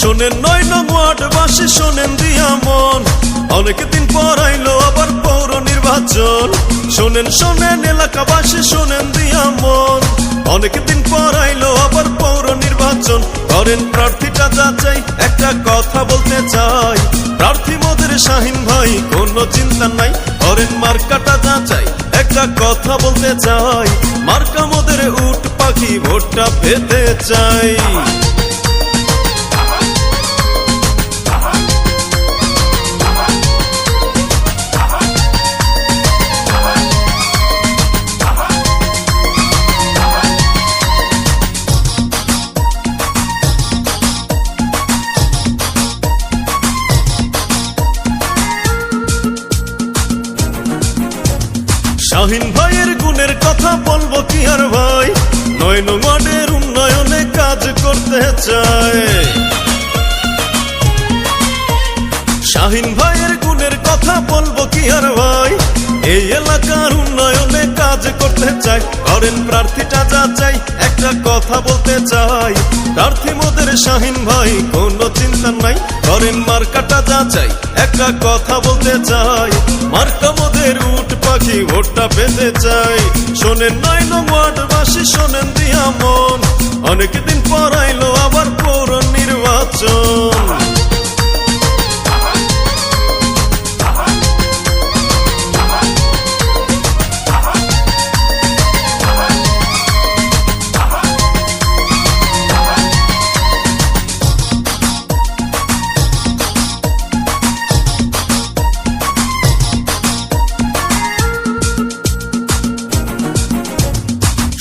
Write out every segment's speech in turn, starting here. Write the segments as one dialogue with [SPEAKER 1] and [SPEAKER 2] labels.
[SPEAKER 1] শোনেন ৯ নং ওয়ার্ডবাসী, শোনেন দিয়া মন, অনেকদিন পর আইলো আবার পৌর নির্বাচন। শোনেন এলাকাবাসী, শোনেন দিয়া মন, অনেকদিন পর আইলো আবার পৌর নির্বাচন। করেন প্রার্থীটা যাচাই, একটা কথা বলতে চাই, প্রার্থী মোদের শাহিন ভাই, কোনো চিন্তা নাই। করেন মার্কাটা যাচাই, একটা কথা বলতে চাই, মার্কা মোদের উট পাখি, ভোটটা পেতে চাই। শাহিন ভাইয়ের গুণের কথা বলবো কি আর ভাই, ৯ নং ওয়ার্ডের উন্নয়নে কাজ করতে চায়। শাহিন ভাইয়ের গুণের কথা বলবো কি আর ভাই, এই এলাকার উন্নয়নে কাজ করতে চাই। করেন প্রার্থীটা যাচাই, একটা কথা বলতে চাই, প্রার্থী মোদের শাহিন ভাই, কোনো চিন্তা নাই। করেন মার্কাটা যাচাই, একটা কথা বলতে চাই, মার্কা মোদের উট পাখি, ভোটটা পেতে চাই। শোনেন ৯ নং ওয়ার্ডবাসী, শোনেন দিয়া মন, অনেকদিন পর আইলো আবার পৌর নির্বাচন।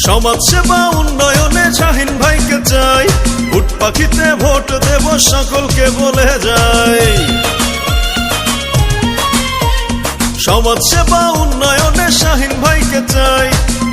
[SPEAKER 1] সমাজ সেবা উন্নয়নে শাহিন ভাইকে চাই, উট পাখিতে ভোট দেব সকলকে বলে যাই। সমাজ সেবা উন্নয়নে শাহিন ভাইকে চাই,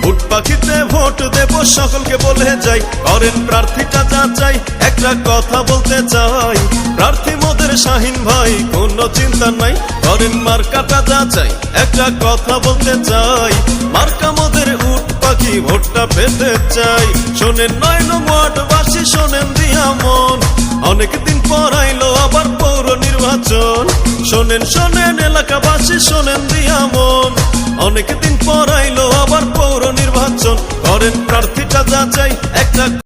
[SPEAKER 1] উট পাখিতে ভোট দেব সকলকে বলে যাই। করেন প্রার্থীটা যাচাই, একটা কথা বলতে চাই, প্রার্থী মোদের শাহিন ভাই, কোনো চিন্তা নাই। করেন মার্কাটা যাচাই, একটা কথা বলতে চাই, মার্কা মোদের উট পাখি, ভোটটা পেতে চাই। শোনেন ৯ নং ওয়ার্ডবাসী, শোনেন দিয়া মন, অনেকদিন পর আইলো আবার পৌর নির্বাচন। শোনেন এলাকাবাসী, শোনেন দিয়া মন, অনেকদিন পর আইলো আবার পৌর নির্বাচন। করেন প্রার্থীটা যাচাই, একটা